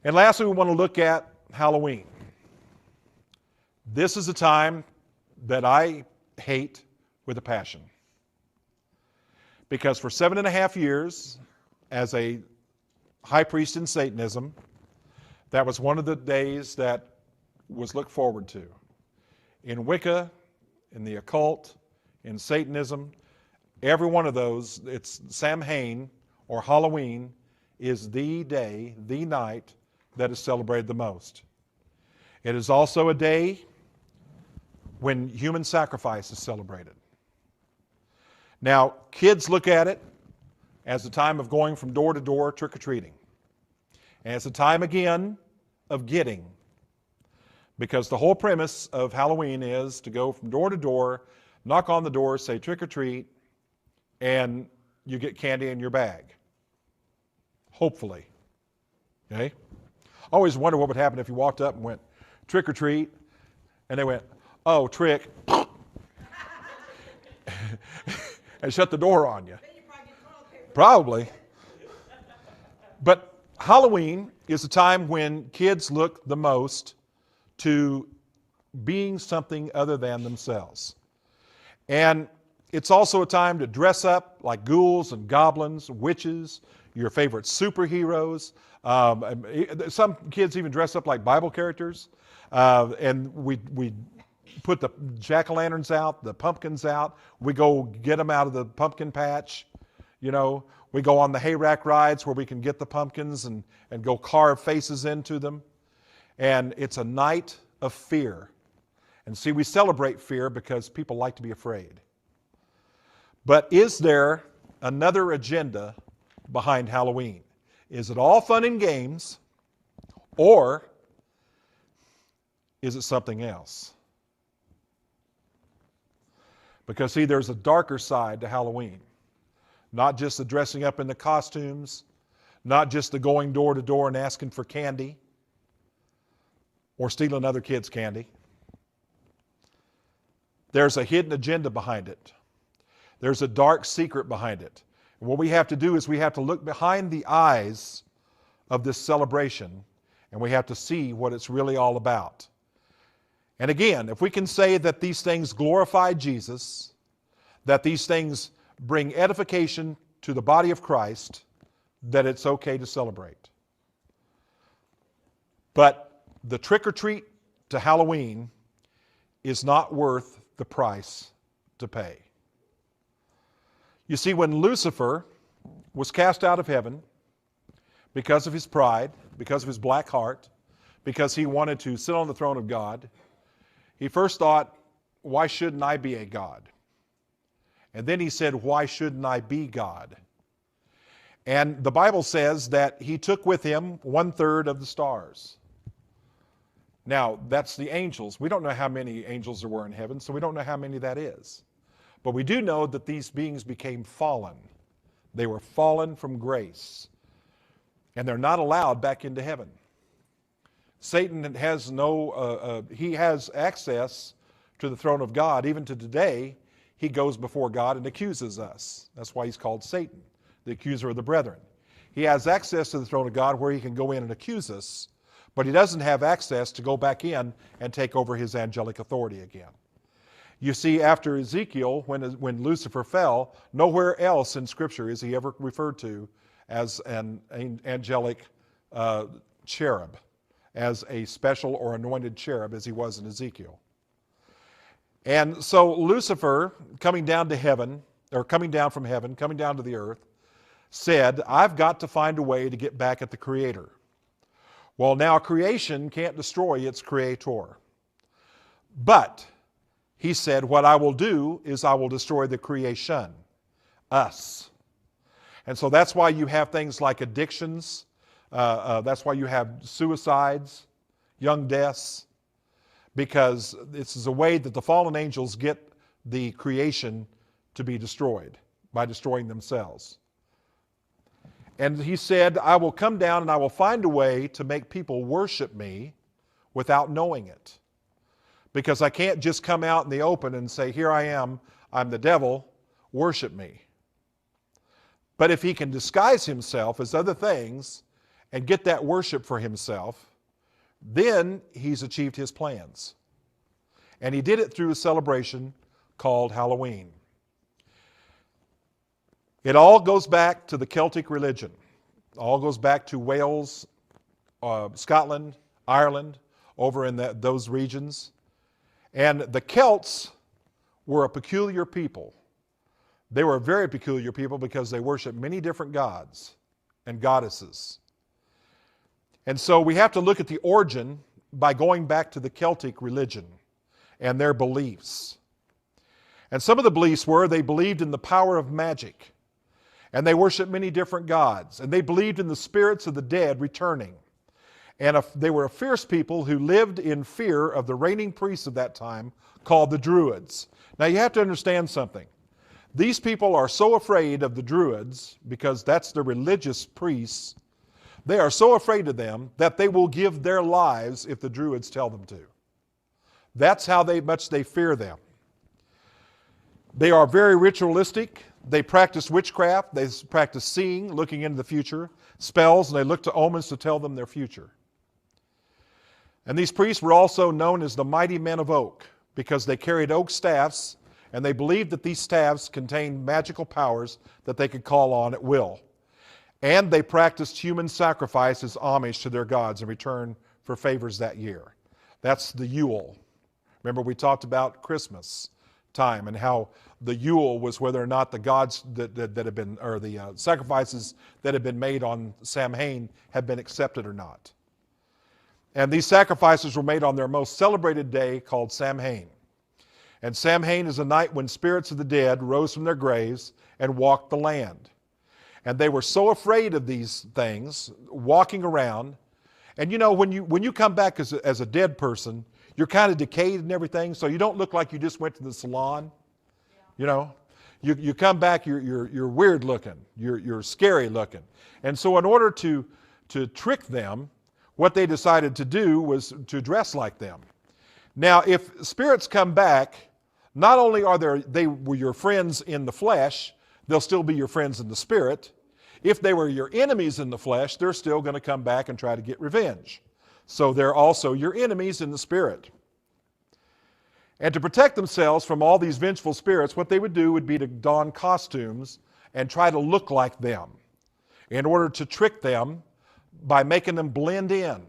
And lastly, we want to look at Halloween. This is a time that I hate with a passion. Because for 7.5 years, as a high priest in Satanism, that was one of the days that was looked forward to. In Wicca, in the occult, in Satanism, every one of those, it's Samhain or Halloween is the day, the night that is celebrated the most. It is also a day when human sacrifice is celebrated. Now, kids look at it as a time of going from door to door trick-or-treating. And it's a time, again, of getting. Because the whole premise of Halloween is to go from door to door, knock on the door, say trick-or-treat, and you get candy in your bag. Hopefully. Okay? I always wonder what would happen if you walked up and went trick-or-treat, and they went, oh, trick, and shut the door on you. Probably. But Halloween is a time when kids look the most to being something other than themselves. And it's also a time to dress up like ghouls and goblins, witches, your favorite superheroes. Some kids even dress up like Bible characters. And we put the jack-o'-lanterns out, the pumpkins out. We go get them out of the pumpkin patch. You know, we go on the hay rack rides where we can get the pumpkins and go carve faces into them. And it's a night of fear. And see, we celebrate fear because people like to be afraid. But is there another agenda behind Halloween? Is it all fun and games, or is it something else? Because see, there's a darker side to Halloween. Not just the dressing up in the costumes, not just the going door to door and asking for candy, or stealing other kids' candy. There's a hidden agenda behind it. There's a dark secret behind it. And what we have to do is we have to look behind the eyes of this celebration, and we have to see what it's really all about. And again, if we can say that these things glorify Jesus, that these things bring edification to the body of Christ, that it's okay to celebrate. But the trick-or-treat to Halloween is not worth the price to pay. You see, when Lucifer was cast out of heaven because of his pride, because of his black heart, because he wanted to sit on the throne of God, he first thought, why shouldn't I be a God? And then he said, why shouldn't I be God? And the Bible says that he took with him 1/3 of the stars. Now, that's the angels. We don't know how many angels there were in heaven, so we don't know how many that is. But we do know that these beings became fallen. They were fallen from grace. And they're not allowed back into heaven. Satan has he has access to the throne of God. Even to today, he goes before God and accuses us. That's why he's called Satan, the accuser of the brethren. He has access to the throne of God where he can go in and accuse us, but he doesn't have access to go back in and take over his angelic authority again. You see, after Ezekiel, when Lucifer fell, nowhere else in Scripture is he ever referred to as an angelic cherub, as a special or anointed cherub as he was in Ezekiel. And so Lucifer, coming down to heaven, or coming down from heaven, coming down to the earth, said, I've got to find a way to get back at the Creator. Well, now creation can't destroy its Creator. But he said, what I will do is I will destroy the creation, us. And so that's why you have things like addictions. That's why you have suicides, young deaths, because this is a way that the fallen angels get the creation to be destroyed by destroying themselves. And he said, I will come down and I will find a way to make people worship me without knowing it. Because I can't just come out in the open and say, here I am, I'm the devil, worship me. But if he can disguise himself as other things and get that worship for himself, then he's achieved his plans. And he did it through a celebration called Halloween. It all goes back to the Celtic religion. It all goes back to Wales, Scotland, Ireland, over in those regions. And the Celts were a peculiar people. They were a very peculiar people because they worshiped many different gods and goddesses. And so we have to look at the origin by going back to the Celtic religion and their beliefs. And some of the beliefs were they believed in the power of magic, and they worshiped many different gods, and they believed in the spirits of the dead returning. And they were a fierce people who lived in fear of the reigning priests of that time called the Druids. Now you have to understand something. These people are so afraid of the Druids, because that's the religious priests, they are so afraid of them that they will give their lives if the Druids tell them to. That's how much they fear them. They are very ritualistic. They practice witchcraft. They practice seeing, looking into the future, spells, and they look to omens to tell them their future. And these priests were also known as the mighty men of oak because they carried oak staffs, and they believed that these staffs contained magical powers that they could call on at will. And they practiced human sacrifice as homage to their gods in return for favors that year. That's the Yule. Remember, we talked about Christmas time and how the Yule was whether or not the gods that had been, or the sacrifices that had been made on Samhain had been accepted or not. And these sacrifices were made on their most celebrated day called Samhain. And Samhain is a night when spirits of the dead rose from their graves and walked the land. And they were so afraid of these things, walking around. And you know, when you come back as a dead person, you're kind of decayed and everything, so you don't look like you just went to the salon. Yeah. You know, you come back, you're weird looking, you're scary looking. And so in order to trick them, what they decided to do was to dress like them. Now, if spirits come back, not only they were your friends in the flesh, they'll still be your friends in the spirit. If they were your enemies in the flesh, they're still going to come back and try to get revenge. So they're also your enemies in the spirit. And to protect themselves from all these vengeful spirits, what they would do would be to don costumes and try to look like them in order to trick them by making them blend in.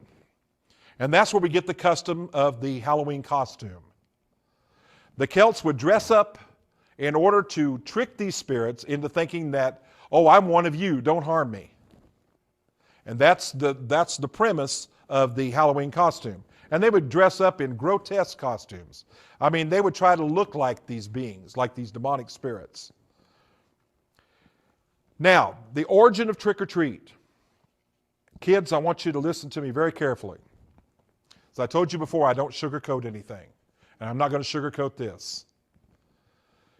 And that's where we get the custom of the Halloween costume. The Celts would dress up in order to trick these spirits into thinking that, oh, I'm one of you, don't harm me. And that's the premise of the Halloween costume. And they would dress up in grotesque costumes. I mean, they would try to look like these beings, like these demonic spirits. Now, the origin of trick-or-treat. Kids, I want you to listen to me very carefully. As I told you before, I don't sugarcoat anything. And I'm not going to sugarcoat this.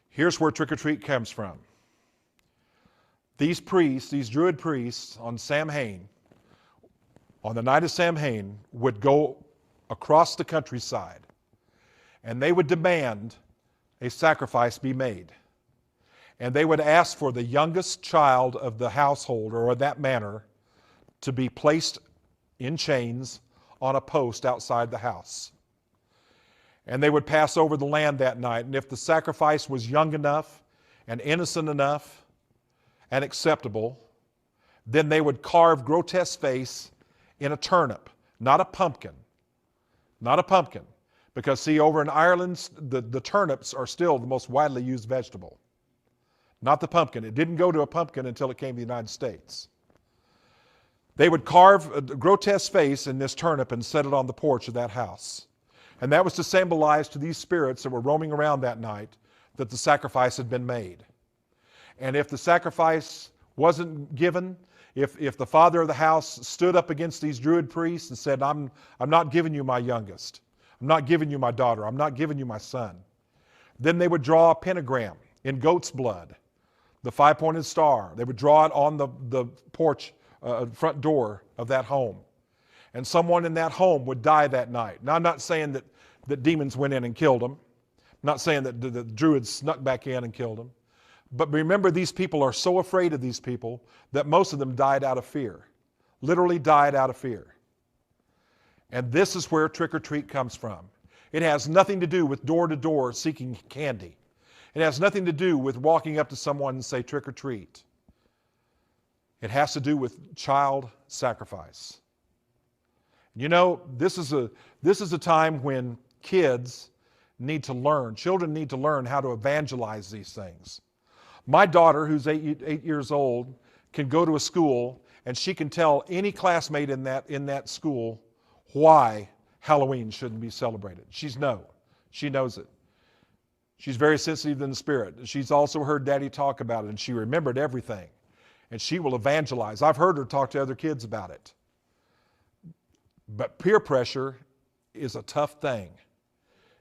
Here's where trick-or-treat comes from. These priests, these Druid priests on Samhain, on the night of Samhain, would go across the countryside and they would demand a sacrifice be made. And they would ask for the youngest child of the household or of that manor to be placed in chains on a post outside the house. And they would pass over the land that night, and if the sacrifice was young enough and innocent enough and acceptable, then they would carve grotesque face in a turnip, not a pumpkin. Not a pumpkin. Because see, over in Ireland, the turnips are still the most widely used vegetable. Not the pumpkin. It didn't go to a pumpkin until it came to the United States. They would carve a grotesque face in this turnip and set it on the porch of that house. And that was to symbolize to these spirits that were roaming around that night that the sacrifice had been made. And if the sacrifice wasn't given, if the father of the house stood up against these Druid priests and said, I'm not giving you my youngest, I'm not giving you my daughter, I'm not giving you my son, then they would draw a pentagram in goat's blood, the five-pointed star. They would draw it on the porch, front door of that home. And someone in that home would die that night. Now, I'm not saying that demons went in and killed them. I'm not saying that the Druids snuck back in and killed them. But remember, these people are so afraid of these people that most of them died out of fear. literally died out of fear. And this is where trick or treat comes from. It has nothing to do with door to door seeking candy. It has nothing to do with walking up to someone and say trick or treat. It has to do with child sacrifice. You know, this is a time when kids need to learn, children need to learn how to evangelize these things. My daughter, who's 8 years old, can go to a school and she can tell any classmate in that school why Halloween shouldn't be celebrated. She knows it. She's very sensitive in the spirit. She's also heard Daddy talk about it, and she remembered everything. And she will evangelize. I've heard her talk to other kids about it. But peer pressure is a tough thing.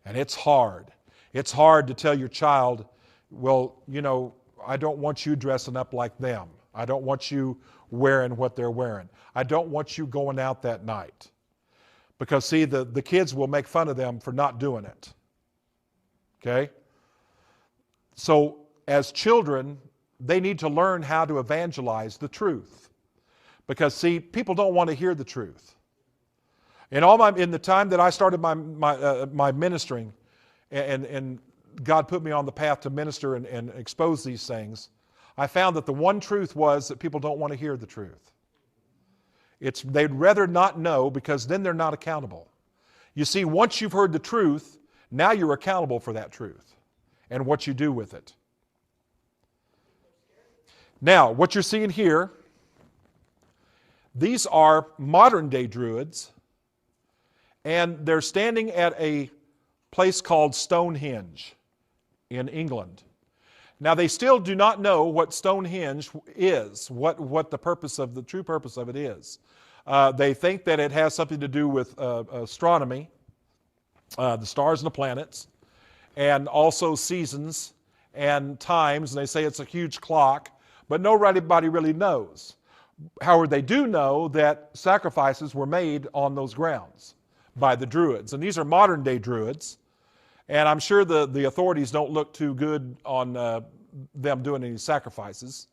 And it's hard. It's hard to tell your child, well, you know, I don't want you dressing up like them. I don't want you wearing what they're wearing. I don't want you going out that night. Because, see, the kids will make fun of them for not doing it. Okay? So, as children, they need to learn how to evangelize the truth. Because, see, people don't want to hear the truth. In the time that I started my ministering, and God put me on the path to minister and expose these things, I found that the one truth was that people don't want to hear the truth. They'd rather not know, because then they're not accountable. You see, once you've heard the truth, now you're accountable for that truth and what you do with it. Now, what you're seeing here, these are modern day Druids, and they're standing at a place called Stonehenge in England. Now, they still do not know what Stonehenge is, what the true purpose of it is. They think that it has something to do with astronomy, the stars and the planets, and also seasons and times. And they say it's a huge clock, but nobody really knows. However, they do know that sacrifices were made on those grounds by the Druids. And these are modern day Druids. And I'm sure the authorities don't look too good on them doing any sacrifices.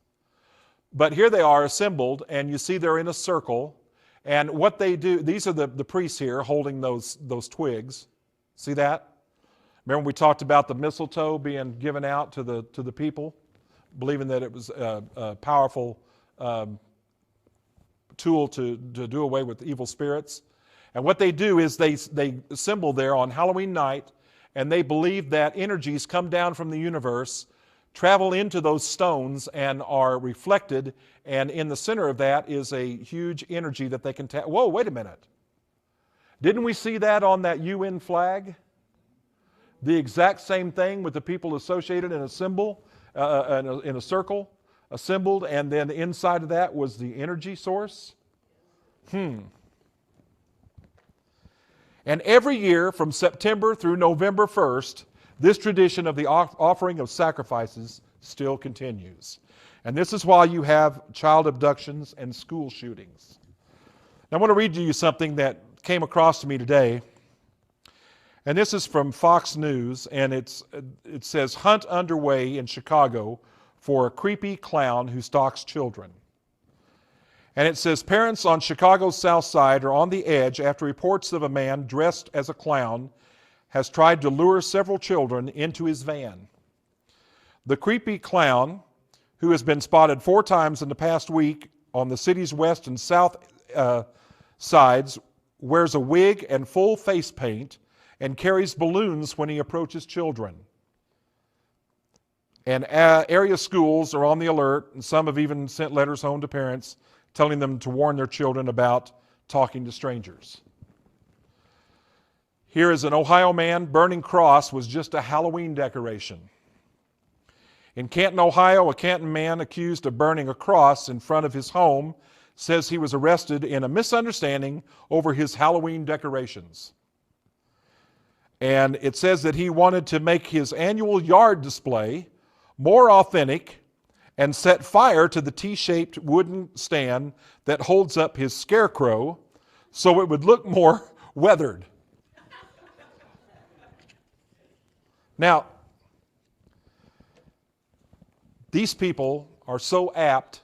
But here they are assembled, and you see they're in a circle. And what they do, these are the priests here holding those twigs. See that? Remember we talked about the mistletoe being given out to the people, believing that it was a powerful tool to do away with evil spirits. And what they do is they assemble there on Halloween night, and they believe that energies come down from the universe, travel into those stones, and are reflected. And in the center of that is a huge energy that they can tap. Whoa, wait a minute. Didn't we see that on that UN flag? The exact same thing with the people associated in a symbol, in a circle, assembled, and then inside of that was the energy source. And every year from September through November 1st, this tradition of the offering of sacrifices still continues. And this is why you have child abductions and school shootings. Now, I want to read to you something that came across to me today. And this is from Fox News, and it says, "Hunt underway in Chicago for a creepy clown who stalks children." And it says, parents on Chicago's South Side are on the edge after reports of a man dressed as a clown has tried to lure several children into his van. The creepy clown, who has been spotted 4 times in the past week on the city's west and south sides, wears a wig and full face paint and carries balloons when he approaches children. And area schools are on the alert, and some have even sent letters home to parents telling them to warn their children about talking to strangers. Here is an Ohio man. Burning cross was just a Halloween decoration. In Canton, Ohio, a Canton man accused of burning a cross in front of his home says he was arrested in a misunderstanding over his Halloween decorations. And it says that he wanted to make his annual yard display more authentic and set fire to the T-shaped wooden stand that holds up his scarecrow so it would look more weathered. Now, these people are so apt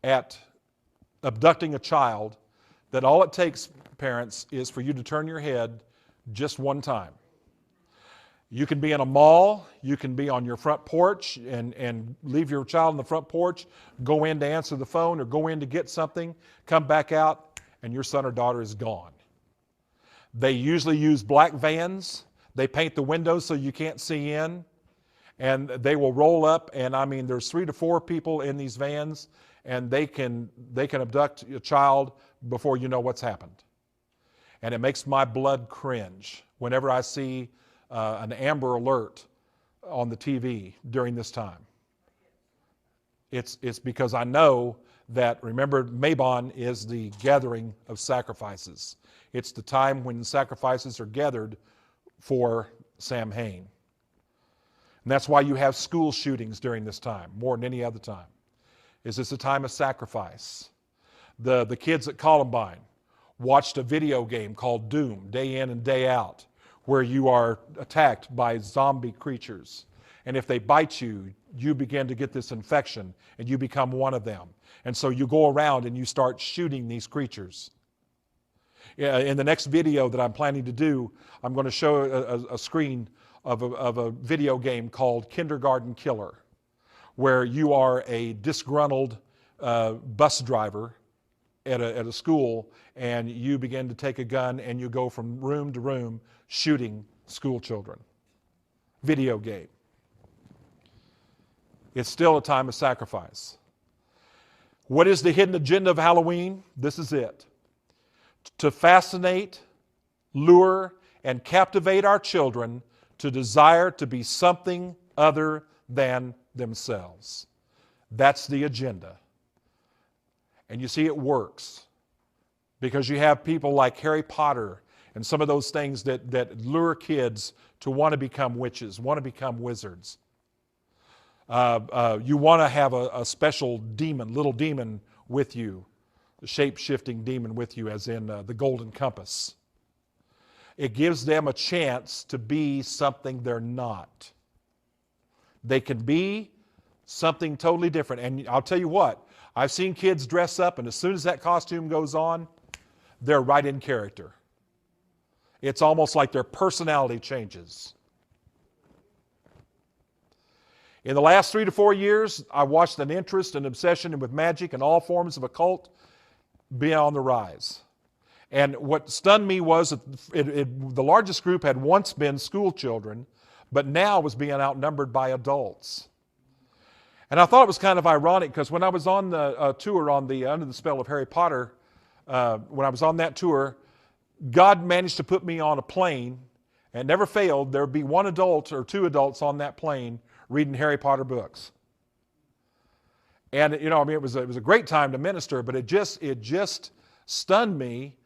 at abducting a child that all it takes, parents, is for you to turn your head just one time. You can be in a mall, you can be on your front porch and leave your child on the front porch, go in to answer the phone or go in to get something, come back out, and your son or daughter is gone. They usually use black vans. They paint the windows so you can't see in. And they will roll up, and I mean, there's 3 to 4 people in these vans, and they can abduct a child before you know what's happened. And it makes my blood cringe whenever I see an Amber Alert on the TV during this time. It's because I know that, remember, Mabon is the gathering of sacrifices. It's the time when sacrifices are gathered for Samhain. And that's why you have school shootings during this time, more than any other time. It's a time of sacrifice. The kids at Columbine watched a video game called Doom, day in and day out, where you are attacked by zombie creatures. And if they bite you, you begin to get this infection and you become one of them. And so you go around and you start shooting these creatures. In the next video that I'm planning to do, I'm going to show a screen of a video game called Kindergarten Killer, where you are a disgruntled bus driver at a school, and you begin to take a gun and you go from room to room shooting school children. Video game. It's still a time of sacrifice. What is the hidden agenda of Halloween? This is it. To fascinate, lure, and captivate our children to desire to be something other than themselves. That's the agenda. And you see, it works. Because you have people like Harry Potter and some of those things that lure kids to want to become witches, want to become wizards. You want to have a special demon, little demon with you, the shape-shifting demon with you, as in the Golden Compass. It gives them a chance to be something they're not. They can be something totally different. And I'll tell you what, I've seen kids dress up, and as soon as that costume goes on, they're right in character. It's almost like their personality changes. In the last 3 to 4 years, I watched an interest and obsession with magic and all forms of occult be on the rise. And what stunned me was that the largest group had once been school children, but now was being outnumbered by adults. And I thought it was kind of ironic, because when I was on the tour on the Under the Spell of Harry Potter, when I was on that tour, God managed to put me on a plane, and never failed, there would be 1 adult or 2 adults on that plane reading Harry Potter books. And it was a great time to minister, but it just stunned me,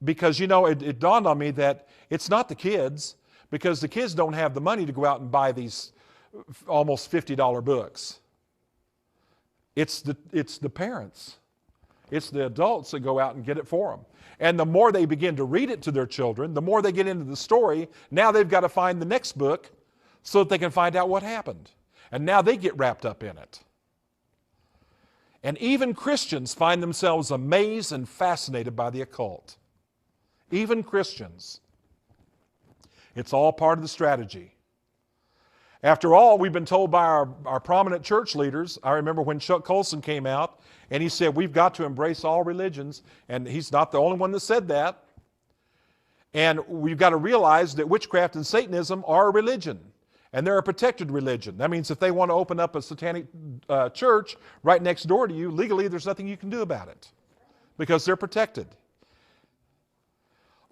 because it dawned on me that it's not the kids, because the kids don't have the money to go out and buy these almost $50 books. It's the parents. It's the adults that go out and get it for them. And the more they begin to read it to their children, the more they get into the story, now they've got to find the next book so that they can find out what happened. And now they get wrapped up in it. And even Christians find themselves amazed and fascinated by the occult. Even Christians. It's all part of the strategy. After all, we've been told by our prominent church leaders. I remember when Chuck Colson came out and he said, we've got to embrace all religions. And he's not the only one that said that. And we've got to realize that witchcraft and Satanism are a religion. And they're a protected religion. That means if they want to open up a satanic church right next door to you, legally there's nothing you can do about it, because they're protected.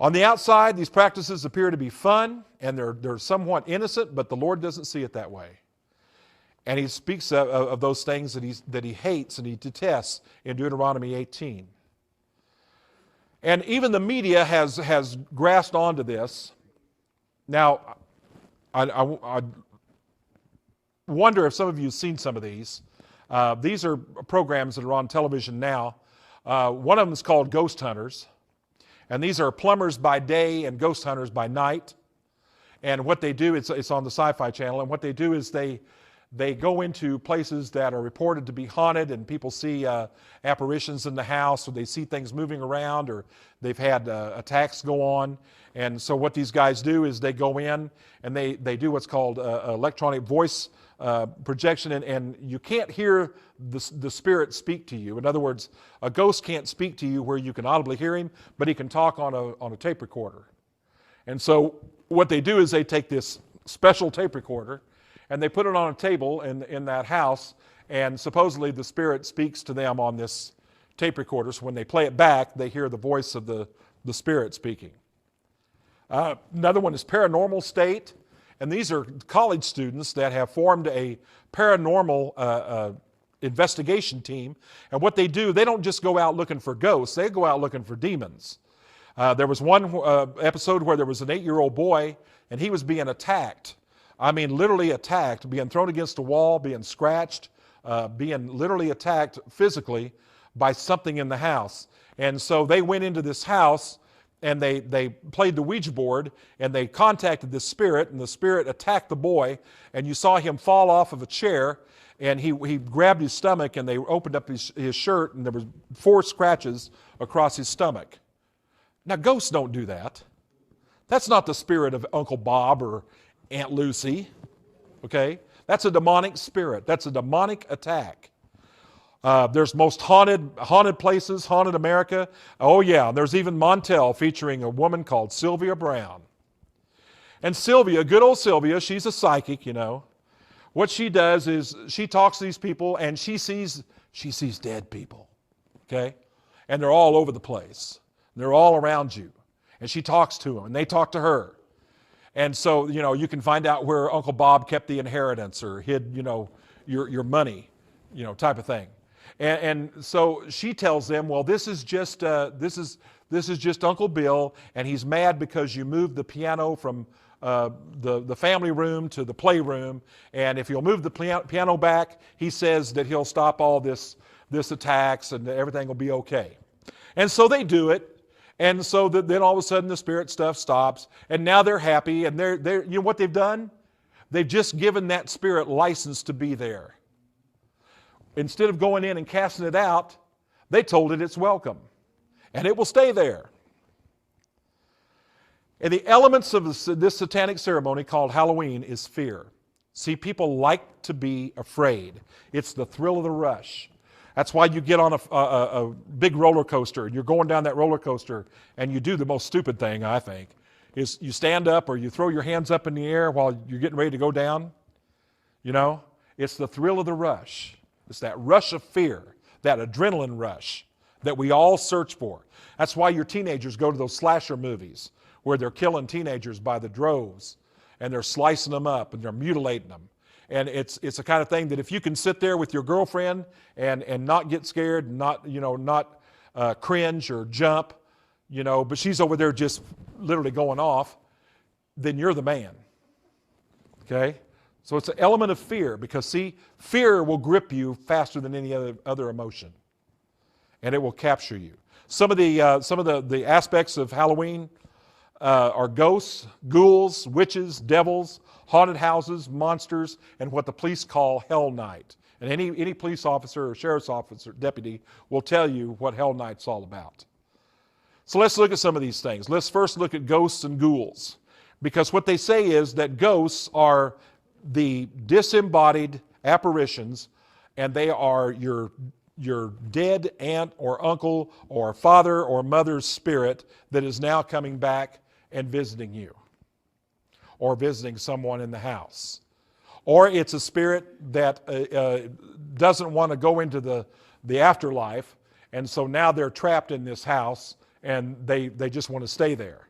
On the outside, these practices appear to be fun, and they're somewhat innocent, but the Lord doesn't see it that way. And he speaks of those things that he hates and he detests in Deuteronomy 18. And even the media has grasped onto this. Now, I wonder if some of you have seen some of these. These are programs that are on television now. One of them is called Ghost Hunters. And these are plumbers by day and ghost hunters by night. And what they do, it's on the Sci-Fi Channel, and what they do is they They go into places that are reported to be haunted, and people see apparitions in the house, or they see things moving around, or they've had attacks go on. And so what these guys do is they go in and they do what's called electronic voice projection, and you can't hear the spirit speak to you. In other words, a ghost can't speak to you where you can audibly hear him, but he can talk on a tape recorder. And so what they do is they take this special tape recorder and they put it on a table in that house, and supposedly the spirit speaks to them on this tape recorder. So when they play it back, they hear the voice of the spirit speaking. Another one is paranormal state. And these are college students that have formed a paranormal investigation team. And what they do, they don't just go out looking for ghosts, they go out looking for demons. There was one episode where there was an 8-year-old boy, and he was being attacked. I mean, literally attacked, being thrown against a wall, being scratched, being literally attacked physically by something in the house. And so they went into this house, and they played the Ouija board, and they contacted the spirit, and the spirit attacked the boy, and you saw him fall off of a chair, and he grabbed his stomach, and they opened up his shirt, and there was 4 scratches across his stomach. Now, ghosts don't do that. That's not the spirit of Uncle Bob or Aunt Lucy, okay? That's a demonic spirit. That's a demonic attack. There's most haunted places, haunted America. Oh yeah, there's even Montel featuring a woman called Sylvia Brown. And Sylvia, good old Sylvia, she's a psychic, you know. What she does is she talks to these people, and she sees dead people, okay? And they're all over the place. They're all around you. And she talks to them, and they talk to her. And so, you know, you can find out where Uncle Bob kept the inheritance or hid, you know, your money, you know, type of thing. And so she tells them, well, this is just Uncle Bill, and he's mad because you moved the piano from the family room to the playroom, and if you'll move the piano back, he says that he'll stop all this attacks and everything will be okay. And so they do it. And so then all of a sudden the spirit stuff stops, and now they're happy, and they're you know what they've done? They've just given that spirit license to be there. Instead of going in and casting it out, they told it it's welcome, and it will stay there. And the elements of this satanic ceremony called Halloween is fear. See, people like to be afraid. It's the thrill of the rush. That's why you get on a big roller coaster, and you're going down that roller coaster, and you do the most stupid thing, I think, is you stand up or you throw your hands up in the air while you're getting ready to go down. You know, it's the thrill of the rush. It's that rush of fear, that adrenaline rush that we all search for. That's why your teenagers go to those slasher movies where they're killing teenagers by the droves, and they're slicing them up and they're mutilating them. And it's the kind of thing that if you can sit there with your girlfriend and not get scared, not cringe or jump, you know, but she's over there just literally going off, then you're the man. Okay? So it's an element of fear, because see, fear will grip you faster than any other emotion, and it will capture you. Some of the aspects of Halloween are ghosts, ghouls, witches, devils, haunted houses, monsters, and what the police call Hell Night. And any police officer or sheriff's officer, deputy, will tell you what Hell Night's all about. So let's look at some of these things. Let's first look at ghosts and ghouls, because what they say is that ghosts are the disembodied apparitions, and they are your dead aunt or uncle or father or mother's spirit that is now coming back and visiting you, or visiting someone in the house. Or it's a spirit that doesn't want to go into the afterlife, and so now they're trapped in this house, and they just want to stay there.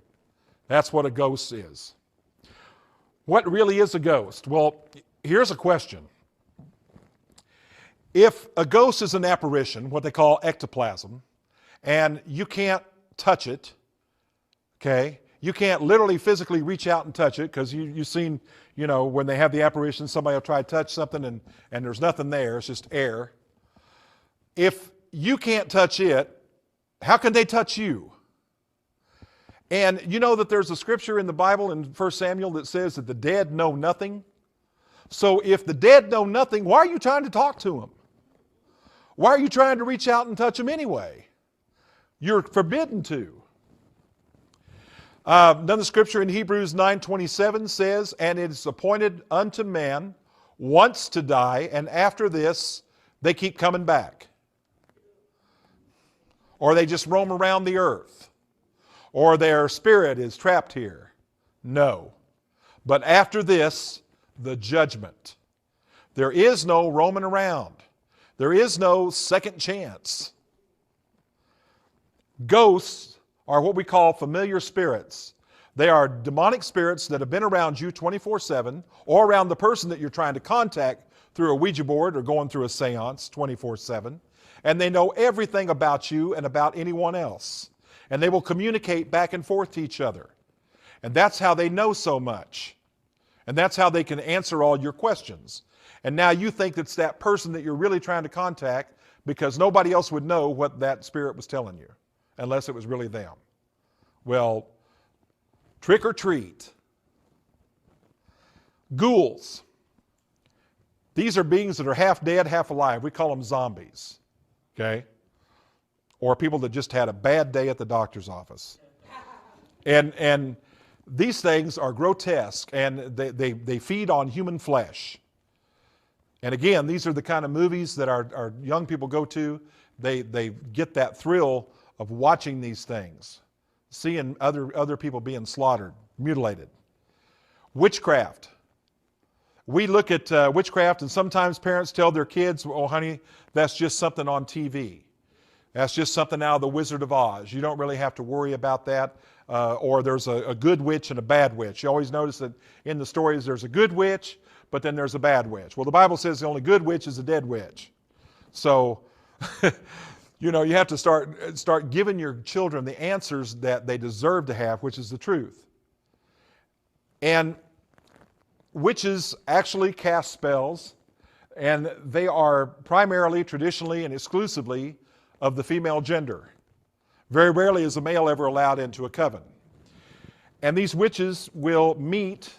That's what a ghost is. What really is a ghost? Well, here's a question. If a ghost is an apparition, what they call ectoplasm, and you can't touch it, okay? You can't literally physically reach out and touch it, because you've seen, you know, when they have the apparition, somebody will try to touch something and there's nothing there, it's just air. If you can't touch it, how can they touch you? And you know that there's a scripture in the Bible in 1 Samuel that says that the dead know nothing. So if the dead know nothing, why are you trying to talk to them? Why are you trying to reach out and touch them anyway? You're forbidden to. Another scripture in Hebrews 9:27 says, and it is appointed unto man once to die, and after this they keep coming back. Or they just roam around the earth. Or their spirit is trapped here. No. But after this, the judgment. There is no roaming around. There is no second chance. Ghosts are what we call familiar spirits. They are demonic spirits that have been around you 24/7 or around the person that you're trying to contact through a Ouija board or going through a seance 24/7. And they know everything about you and about anyone else. And they will communicate back and forth to each other. And that's how they know so much. And that's how they can answer all your questions. And now you think it's that person that you're really trying to contact because nobody else would know what that spirit was telling you unless it was really them. Well, trick or treat. Ghouls. These are beings that are half dead, half alive. We call them zombies. Okay? Or people that just had a bad day at the doctor's office. And these things are grotesque, and they feed on human flesh. And again, these are the kind of movies that our young people go to. They get that thrill of watching these things, seeing other people being slaughtered, mutilated. Witchcraft. We look at witchcraft, and sometimes parents tell their kids, oh, honey, that's just something on TV. That's just something out of the Wizard of Oz. You don't really have to worry about that. Or there's a good witch and a bad witch. You always notice that in the stories there's a good witch, but then there's a bad witch. Well, the Bible says the only good witch is a dead witch. So, you have to start giving your children the answers that they deserve to have, which is the truth. And witches actually cast spells, and they are primarily, traditionally, and exclusively of the female gender. Very rarely is a male ever allowed into a coven. And these witches will meet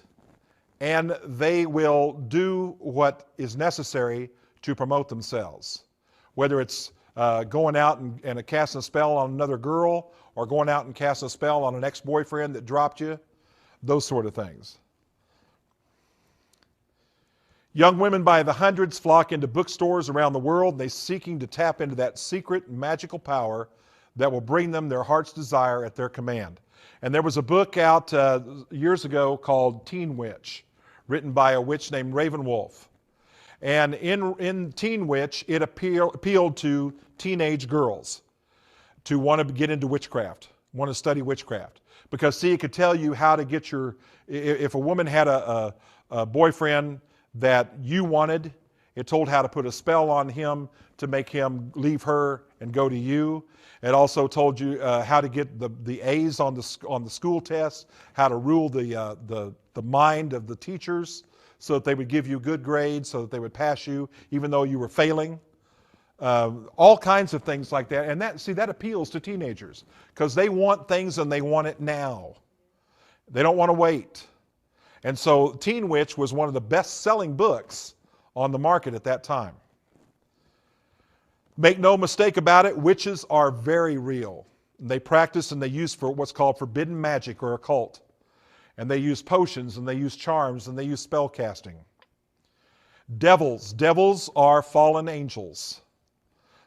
and they will do what is necessary to promote themselves. Whether it's going out and casting a spell on another girl, or going out and casting a spell on an ex-boyfriend that dropped you, those sort of things. Young women by the hundreds flock into bookstores around the world. They're seeking to tap into that secret magical power that will bring them their heart's desire at their command. And there was a book out years ago called Teen Witch, written by a witch named Ravenwolf. And in Teen Witch, it appealed to teenage girls to want to get into witchcraft, want to study witchcraft. Because, see, it could tell you how to get if a woman had a boyfriend that you wanted, it told how to put a spell on him to make him leave her and go to you. It also told you how to get the A's on the school test, how to rule the mind of the teachers so that they would give you good grades, so that they would pass you even though you were failing. All kinds of things like that. And that appeals to teenagers because they want things and they want it now. They don't want to wait. And so Teen Witch was one of the best-selling books on the market at that time. Make no mistake about it, witches are very real. They practice and they use for what's called forbidden magic or occult. And they use potions and they use charms and they use spell casting. Devils. Devils are fallen angels.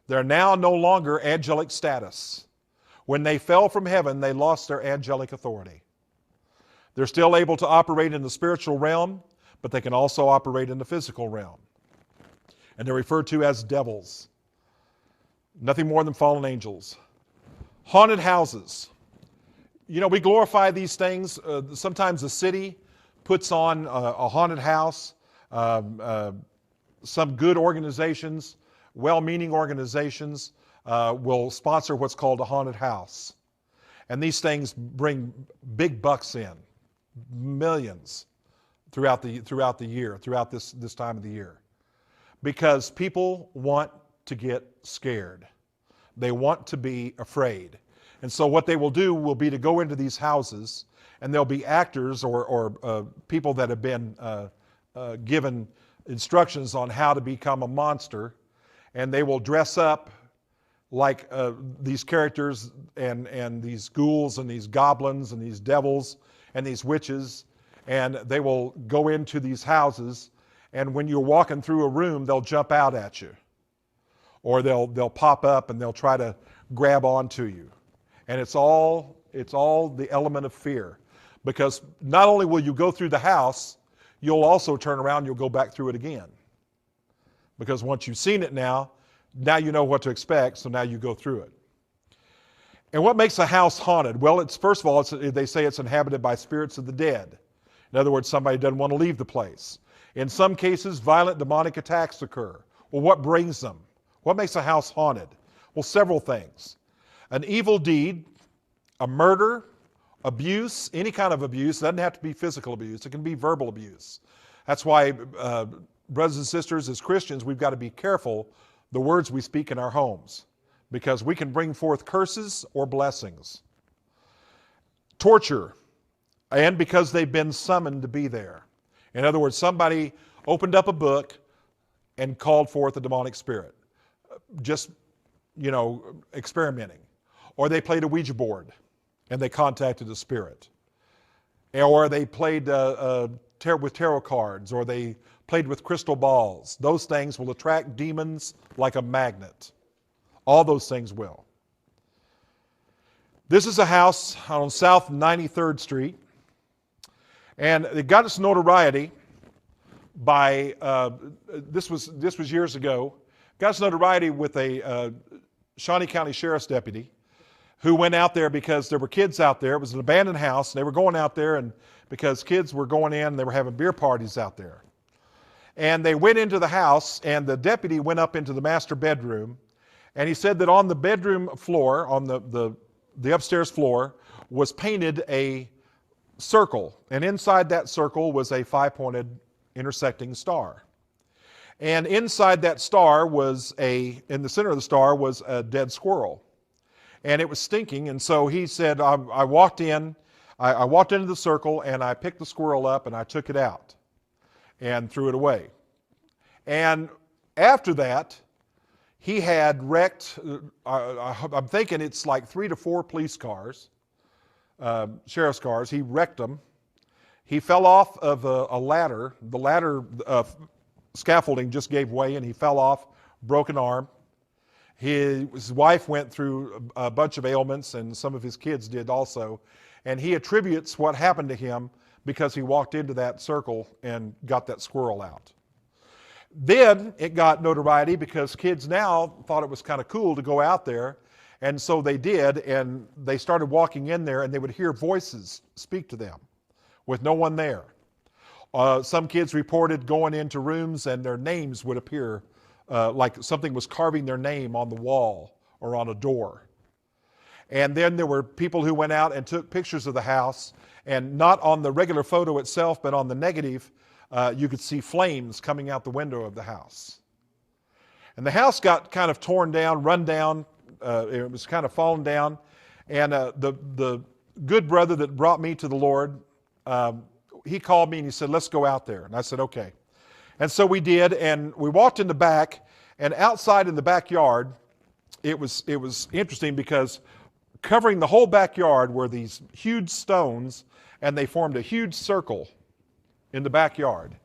They're now no longer angelic status. When they fell from heaven, they lost their angelic authority. They're still able to operate in the spiritual realm, but they can also operate in the physical realm. And they're referred to as devils. Nothing more than fallen angels. Haunted houses. We glorify these things. Sometimes the city puts on a haunted house. Some good organizations, well-meaning organizations, will sponsor what's called a haunted house. And these things bring big bucks in. Millions throughout the year, throughout this time of the year. Because people want to get scared. They want to be afraid. And so what they will do will be to go into these houses, and there'll be actors or people that have been given instructions on how to become a monster, and they will dress up like these characters and these ghouls and these goblins and these devils and these witches, and they will go into these houses, and when you're walking through a room, they'll jump out at you, or they'll pop up and they'll try to grab onto you. And it's all the element of fear, because not only will you go through the house, you'll also turn around and you'll go back through it again, because once you've seen it now you know what to expect, so now you go through it. And what makes a house haunted? Well, first of all, they say it's inhabited by spirits of the dead. In other words, somebody doesn't want to leave the place. In some cases, violent demonic attacks occur. Well, what brings them? What makes a house haunted? Well, several things. An evil deed, a murder, abuse, any kind of abuse. It doesn't have to be physical abuse. It can be verbal abuse. That's why, brothers and sisters, as Christians, we've got to be careful the words we speak in our homes, because we can bring forth curses or blessings. Torture, and because they've been summoned to be there. In other words, somebody opened up a book and called forth a demonic spirit, just, experimenting. Or they played a Ouija board and they contacted a spirit. Or they played with tarot cards, or they played with crystal balls. Those things will attract demons like a magnet. All those things will. This is a house on South 93rd Street, and it got its notoriety by, this was years ago, got its notoriety with a Shawnee County Sheriff's deputy who went out there because there were kids out there. It was an abandoned house, and they were going out there, and because kids were going in, and they were having beer parties out there. And they went into the house, and the deputy went up into the master bedroom, and he said that on the bedroom floor, on the upstairs floor, was painted a circle, and inside that circle was a 5-pointed intersecting star. And inside that star was in the center of the star was a dead squirrel. And it was stinking, and so he said, I walked into the circle, and I picked the squirrel up, and I took it out and threw it away. And after that, he had wrecked, I'm thinking it's like 3 to 4 police cars, sheriff's cars. He wrecked them. He fell off of a ladder. The ladder scaffolding just gave way, and he fell off, broken arm. His wife went through a bunch of ailments, and some of his kids did also. And he attributes what happened to him because he walked into that circle and got that squirrel out. Then it got notoriety because kids now thought it was kind of cool to go out there, and so they did, and they started walking in there, and they would hear voices speak to them with no one there. Some kids reported going into rooms and their names would appear, like something was carving their name on the wall or on a door. And then there were people who went out and took pictures of the house, and not on the regular photo itself, but on the negative, you could see flames coming out the window of the house. And the house got kind of torn down, run down. It was kind of fallen down. And the good brother that brought me to the Lord, he called me and he said, let's go out there. And I said, okay. And so we did, and we walked in the back, and outside in the backyard, it was interesting because covering the whole backyard were these huge stones, and they formed a huge circle in the backyard.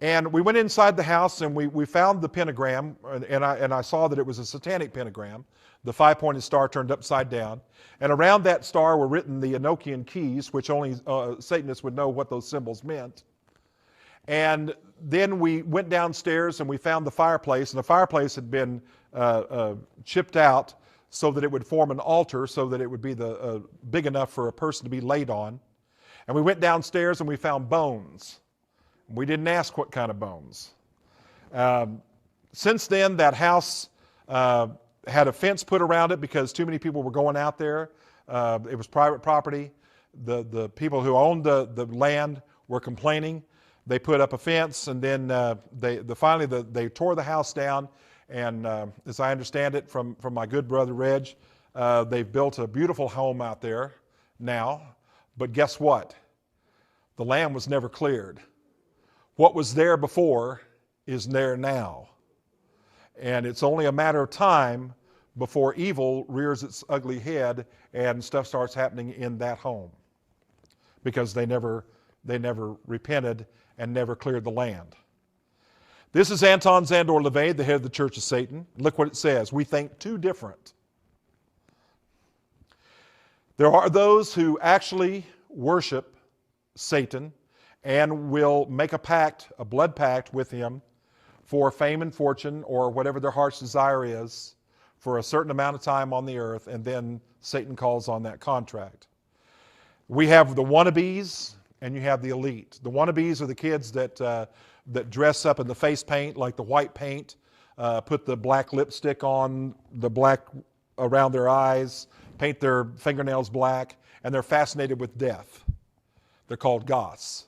And we went inside the house, and we found the pentagram, and I saw that it was a satanic pentagram, the 5-pointed star turned upside down. And around that star were written the Enochian keys, which only Satanists would know what those symbols meant. And then we went downstairs and we found the fireplace, and the fireplace had been chipped out so that it would form an altar, so that it would be big enough for a person to be laid on. And we went downstairs and we found bones. We didn't ask what kind of bones. Since then, that house had a fence put around it because too many people were going out there. It was private property. The people who owned the land were complaining. They put up a fence, and then finally they tore the house down. And as I understand it from my good brother Reg, they've built a beautiful home out there now. But guess what? The land was never cleared. What was there before is there now. And it's only a matter of time before evil rears its ugly head and stuff starts happening in that home, because they never repented and never cleared the land. This is Anton Szandor LaVey, the head of the Church of Satan. Look what it says. We think too different. There are those who actually worship Satan and will make a pact, a blood pact with him for fame and fortune or whatever their heart's desire is for a certain amount of time on the earth, and then Satan calls on that contract. We have the wannabes and you have the elite. The wannabes are the kids that dress up in the face paint, like the white paint, put the black lipstick on, the black around their eyes, paint their fingernails black, and they're fascinated with death. They're called goths.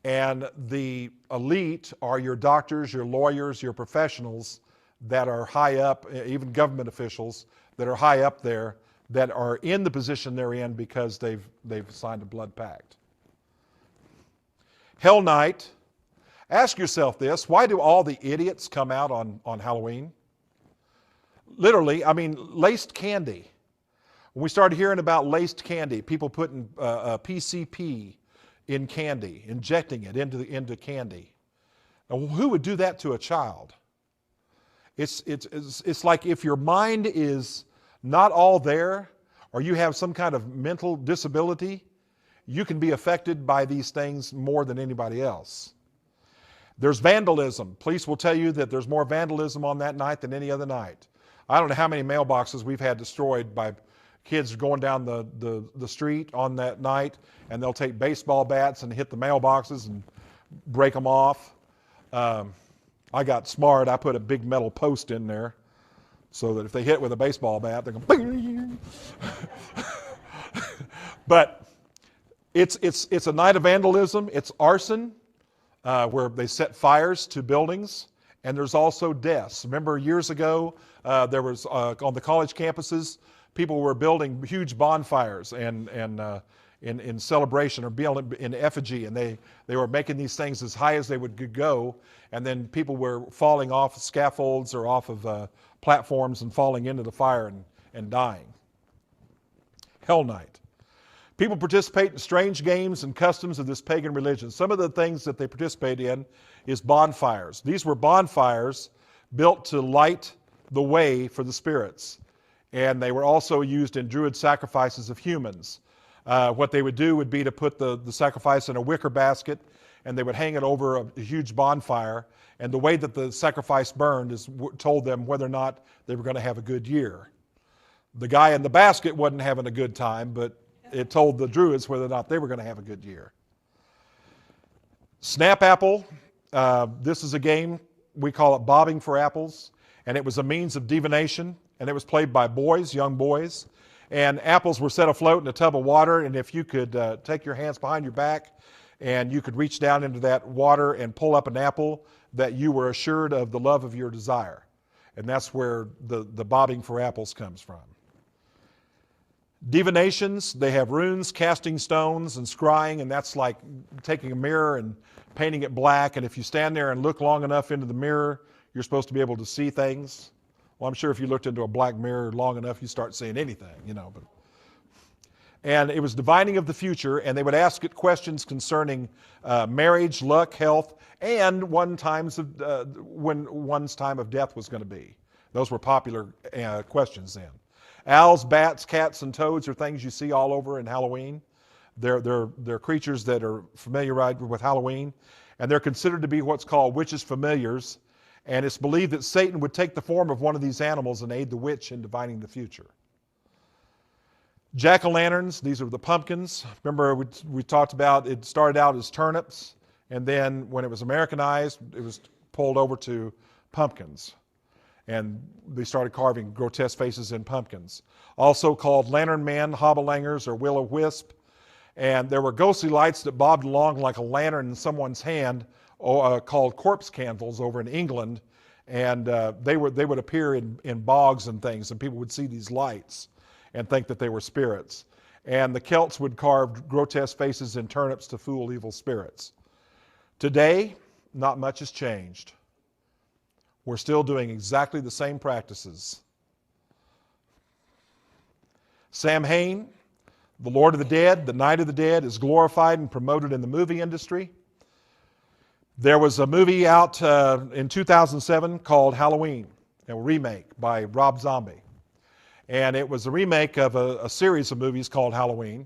And the elite are your doctors, your lawyers, your professionals that are high up, even government officials that are high up there, that are in the position they're in because they've signed a blood pact. Hell Night. Ask yourself this: why do all the idiots come out on Halloween? Literally, I mean, laced candy. When we started hearing about laced candy, people putting PCP in candy, injecting it into candy. Now, who would do that to a child? It's like if your mind is not all there, or you have some kind of mental disability, you can be affected by these things more than anybody else. There's vandalism. Police will tell you that there's more vandalism on that night than any other night. I don't know how many mailboxes we've had destroyed by kids going down the street on that night, and they'll take baseball bats and hit the mailboxes and break them off. I got smart. I put a big metal post in there so that if they hit with a baseball bat, they're going bing. But it's a night of vandalism. It's arson, where they set fires to buildings, and there's also deaths. Remember years ago, there was on the college campuses, people were building huge bonfires and in celebration or building in effigy, and they were making these things as high as they would go, and then people were falling off scaffolds or off of platforms and falling into the fire and dying. Hell Night. People participate in strange games and customs of this pagan religion. Some of the things that they participate in is bonfires. These were bonfires built to light the way for the spirits. And they were also used in Druid sacrifices of humans. What they would do would be to put the sacrifice in a wicker basket, and they would hang it over a huge bonfire. And the way that the sacrifice burned told them whether or not they were going to have a good year. The guy in the basket wasn't having a good time, but it told the Druids whether or not they were going to have a good year. Snap Apple. This is a game, we call it bobbing for apples, and it was a means of divination, and it was played by boys, young boys. And apples were set afloat in a tub of water, and if you could take your hands behind your back and you could reach down into that water and pull up an apple, that you were assured of the love of your desire. And that's where the bobbing for apples comes from. Divinations, they have runes, casting stones, and scrying, and that's like taking a mirror and painting it black, and if you stand there and look long enough into the mirror, you're supposed to be able to see things. Well, I'm sure if you looked into a black mirror long enough, you start seeing anything, But and it was divining of the future, and they would ask it questions concerning marriage, luck, health, and when one's time of death was going to be. Those were popular questions then. Owls, bats, cats, and toads are things you see all over in Halloween. They're creatures that are familiarized with Halloween, and they're considered to be what's called witches' familiars. And it's believed that Satan would take the form of one of these animals and aid the witch in divining the future. Jack-o'-lanterns, these are the pumpkins. Remember we talked about it started out as turnips, and then when it was Americanized, it was pulled over to pumpkins. And they started carving grotesque faces in pumpkins. Also called lantern men, hobblangers, or will-o'-wisp. And there were ghostly lights that bobbed along like a lantern in someone's hand, called corpse candles over in England. And they would appear in bogs and things, and people would see these lights and think that they were spirits. And the Celts would carve grotesque faces in turnips to fool evil spirits. Today, not much has changed. We're still doing exactly the same practices. Sam Hain, the Lord of the Dead, the Night of the Dead, is glorified and promoted in the movie industry. There was a movie out in 2007 called Halloween, a remake by Rob Zombie. And it was a remake of a series of movies called Halloween.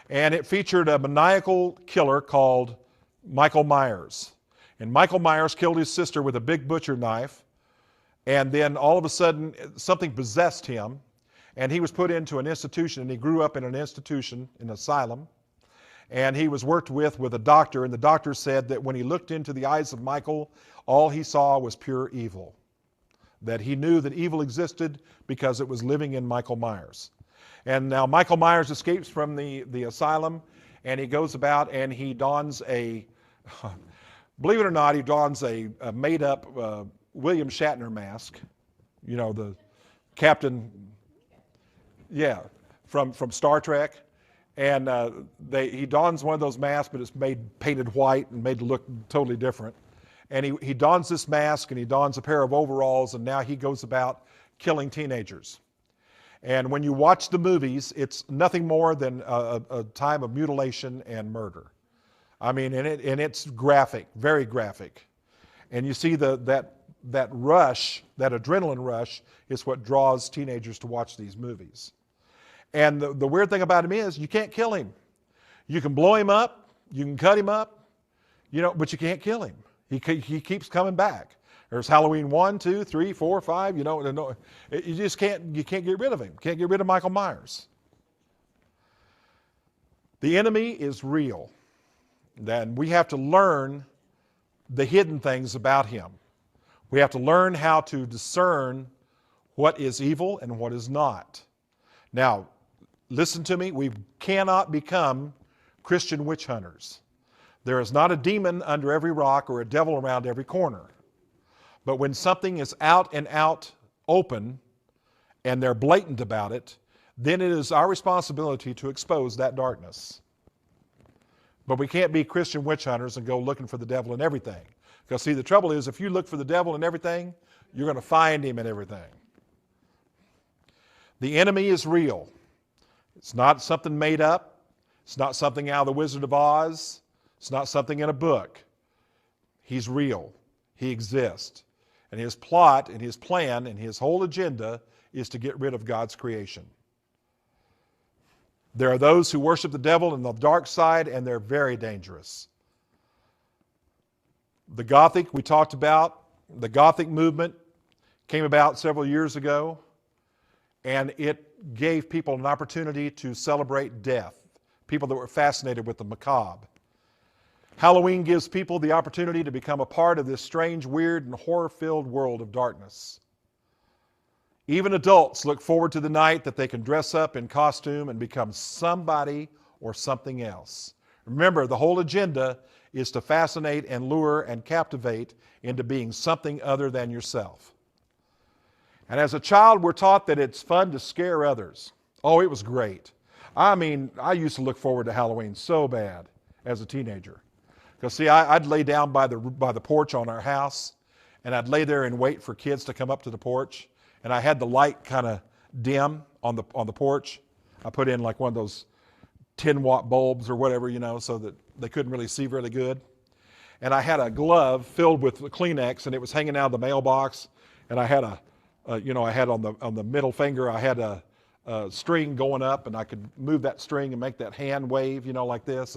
And it featured a maniacal killer called Michael Myers. And Michael Myers killed his sister with a big butcher knife. And then all of a sudden, something possessed him. And he was put into an institution, and he grew up in an institution, an asylum. And he was worked with a doctor, and the doctor said that when he looked into the eyes of Michael, all he saw was pure evil. That he knew that evil existed because it was living in Michael Myers. And now Michael Myers escapes from the asylum, and he goes about and he dons believe it or not, he dons a made-up William Shatner mask. You know, the captain, from Star Trek. And he dons one of those masks, but it's painted white and made to look totally different. And he dons this mask, and he dons a pair of overalls, and now he goes about killing teenagers. And when you watch the movies, it's nothing more than a time of mutilation and murder. I mean, and it's graphic, very graphic. And you see that rush, that adrenaline rush, is what draws teenagers to watch these movies. And the weird thing about him is you can't kill him. You can blow him up, you can cut him up, but you can't kill him. He keeps coming back. There's Halloween 1, 2, 3, 4, 5, you just can't get rid of him. Can't get rid of Michael Myers. The enemy is real. Then we have to learn the hidden things about him. We have to learn how to discern what is evil and what is not. Now, listen to me, we cannot become Christian witch hunters. There is not a demon under every rock or a devil around every corner. But when something is out and out open and they're blatant about it, then it is our responsibility to expose that darkness. But we can't be Christian witch hunters and go looking for the devil in everything. Because see, the trouble is, if you look for the devil in everything, you're going to find him in everything. The enemy is real. It's not something made up. It's not something out of the Wizard of Oz. It's not something in a book. He's real. He exists. And his plot and his plan and his whole agenda is to get rid of God's creation. There are those who worship the devil in the dark side, and they're very dangerous. The Gothic, we talked about, the Gothic movement came about several years ago, and it gave people an opportunity to celebrate death, people that were fascinated with the macabre. Halloween gives people the opportunity to become a part of this strange, weird, and horror-filled world of darkness. Even adults look forward to the night that they can dress up in costume and become somebody or something else. Remember, the whole agenda is to fascinate and lure and captivate into being something other than yourself. And as a child, we're taught that it's fun to scare others. Oh, it was great. I mean, I used to look forward to Halloween so bad as a teenager. Because see, I'd lay down by the porch on our house, and I'd lay there and wait for kids to come up to the porch. And I had the light kind of dim on the porch. I put in like one of those 10-watt bulbs or whatever, so that they couldn't really see really good. And I had a glove filled with Kleenex, and it was hanging out of the mailbox. And I had I had on the middle finger, I had a string going up, and I could move that string and make that hand wave, like this.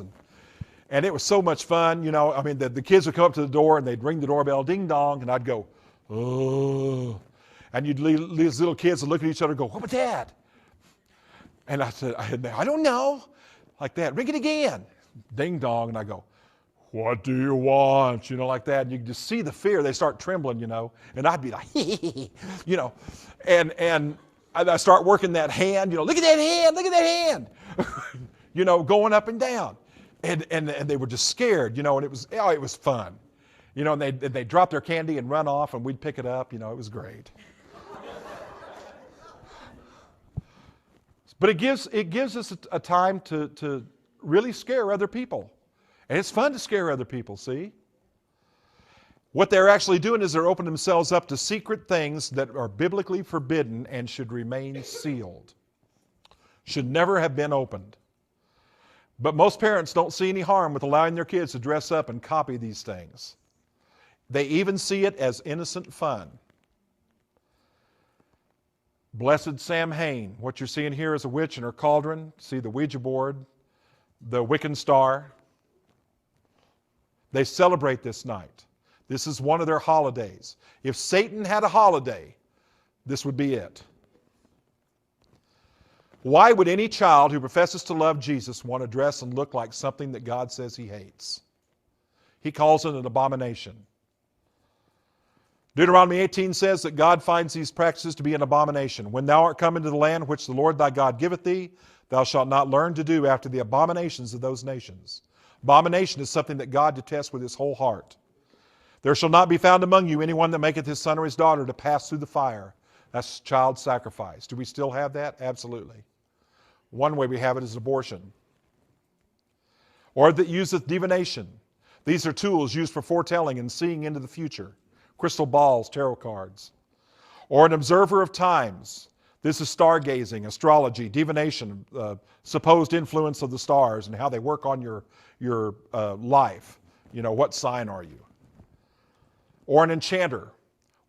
And it was so much fun, I mean, the kids would come up to the door and they'd ring the doorbell, ding dong, and I'd go, oh. And these little kids would look at each other and go, what was that? And I said, I don't know. Like that, ring it again. Ding dong, and I go, what do you want? Like that. And you can just see the fear. They start trembling, and I'd be like, and I start working that hand, look at that hand, going up and down. And they were just scared, and it was fun. And they'd drop their candy and run off, and we'd pick it up, it was great. But it gives us a time to really scare other people And it's fun to scare other people, see? What they're actually doing is they're opening themselves up to secret things that are biblically forbidden and should remain sealed. Should never have been opened. But most parents don't see any harm with allowing their kids to dress up and copy these things. They even see it as innocent fun. Blessed Samhain. What you're seeing here is a witch in her cauldron. See the Ouija board, the Wiccan star. They celebrate this night. This is one of their holidays. If Satan had a holiday, this would be it. Why would any child who professes to love Jesus want to dress and look like something that God says he hates? He calls it an abomination. Deuteronomy 18 says that God finds these practices to be an abomination. When thou art come into the land which the Lord thy God giveth thee, thou shalt not learn to do after the abominations of those nations. Abomination is something that God detests with his whole heart. There shall not be found among you anyone that maketh his son or his daughter to pass through the fire. That's child sacrifice. Do we still have that? Absolutely. One way we have it is abortion. Or that useth divination. These are tools used for foretelling and seeing into the future. Crystal balls, tarot cards. Or an observer of times. This is stargazing, astrology, divination, supposed influence of the stars and how they work on your life. You know, what sign are you? Or an enchanter,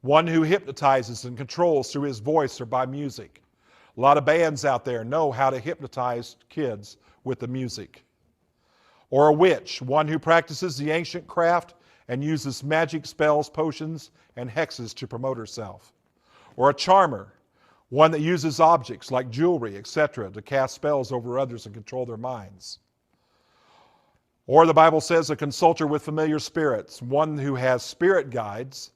one who hypnotizes and controls through his voice or by music. A lot of bands out there know how to hypnotize kids with the music. Or a witch, one who practices the ancient craft and uses magic spells, potions, and hexes to promote herself. Or a charmer, one that uses objects like jewelry, etc., to cast spells over others and control their minds. Or the Bible says a consulter with familiar spirits, one who has spirit guides,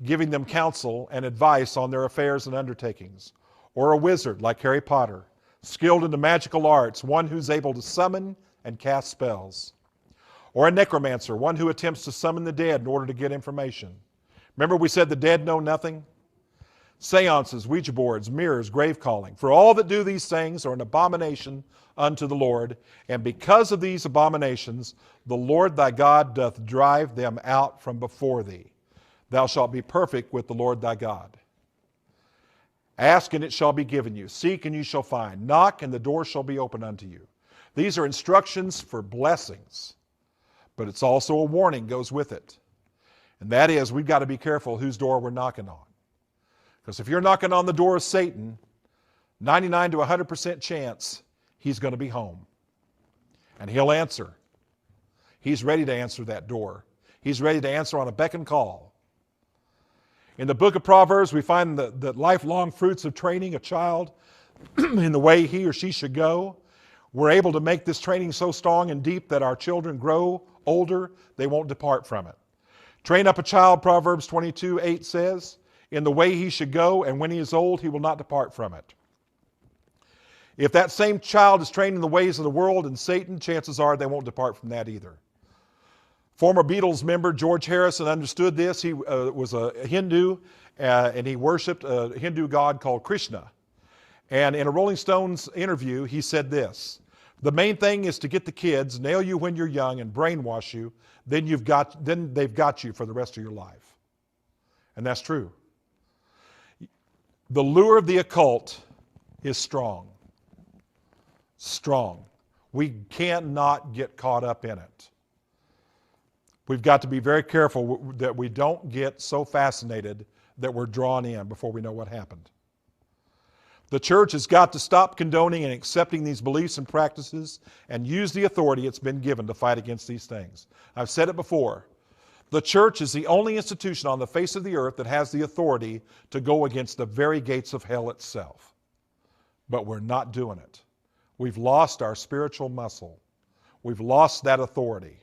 giving them counsel and advice on their affairs and undertakings. Or a wizard like Harry Potter, skilled in the magical arts, one who's able to summon and cast spells. Or a necromancer, one who attempts to summon the dead in order to get information. Remember we said the dead know nothing? Seances, Ouija boards, mirrors, grave calling. For all that do these things are an abomination unto the Lord, and because of these abominations, the Lord thy God doth drive them out from before thee. Thou shalt be perfect with the Lord thy God. Ask and it shall be given you. Seek and you shall find. Knock and the door shall be opened unto you. These are instructions for blessings, but it's also a warning goes with it. And that is, we've got to be careful whose door we're knocking on. Because if you're knocking on the door of Satan, 99 to 100% chance he's going to be home. And he'll answer. He's ready to answer that door. He's ready to answer on a beck and call. In the book of Proverbs, we find the lifelong fruits of training a child in the way he or she should go. We're able to make this training so strong and deep that our children grow older, they won't depart from it. Train up a child, Proverbs 22:8 says, in the way he should go, and when he is old, he will not depart from it. If that same child is trained in the ways of the world and Satan, chances are they won't depart from that either. Former Beatles member George Harrison understood this. He was a Hindu, and he worshipped a Hindu god called Krishna. And in a Rolling Stones interview, he said this: the main thing is to get the kids, nail you when you're young, and brainwash you. Then they've got you for the rest of your life. And that's true. The lure of the occult is strong. Strong. We cannot get caught up in it. We've got to be very careful that we don't get so fascinated that we're drawn in before we know what happened. The church has got to stop condoning and accepting these beliefs and practices and use the authority it's been given to fight against these things. I've said it before. The church is the only institution on the face of the earth that has the authority to go against the very gates of hell itself. But we're not doing it. We've lost our spiritual muscle. We've lost that authority.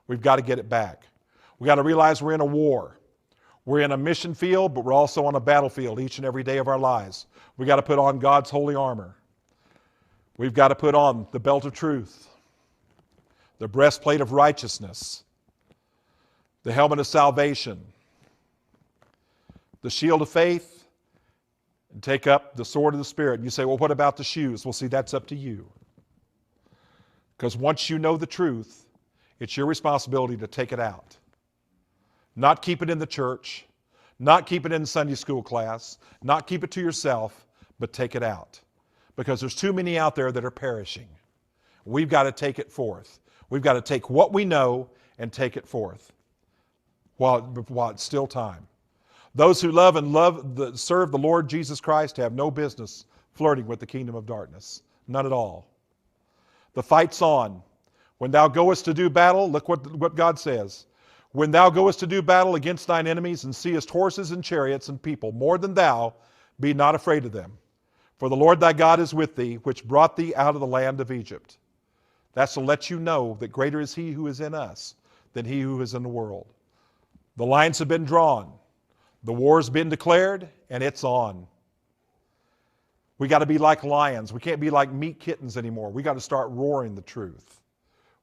We've got to get it back. We've got to realize we're in a war. We're in a mission field, but we're also on a battlefield each and every day of our lives. We've got to put on God's holy armor. We've got to put on the belt of truth, the breastplate of righteousness, the helmet of salvation, the shield of faith, and take up the sword of the Spirit. And you say, well, what about the shoes? Well, see, that's up to you. Because once you know the truth, It's your responsibility to take it out. Not keep it in the church, not keep it in Sunday school class, not keep it to yourself, but take it out. Because there's too many out there that are perishing. We've got to take it forth. We've got to take what we know and take it forth while it's still time. Those who serve the Lord Jesus Christ have no business flirting with the kingdom of darkness. None at all. The fight's on. When thou goest to do battle, look what God says. When thou goest to do battle against thine enemies and seest horses and chariots and people more than thou, be not afraid of them. For the Lord thy God is with thee, which brought thee out of the land of Egypt. That's to let you know that greater is he who is in us than he who is in the world. The lines have been drawn. The war's been declared, and it's on. We got to be like lions. We can't be like meat kittens anymore. We got to start roaring the truth.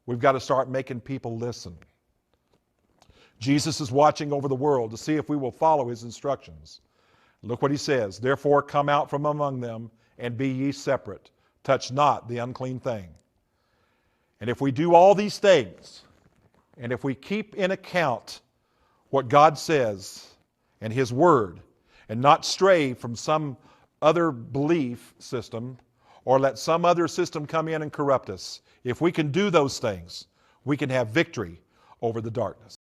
We've got to start making people listen. Jesus is watching over the world to see if we will follow his instructions. Look what he says. Therefore come out from among them and be ye separate. Touch not the unclean thing. And if we do all these things, and if we keep in account what God says and his word, and not stray from some other belief system or let some other system come in and corrupt us, if we can do those things, we can have victory over the darkness.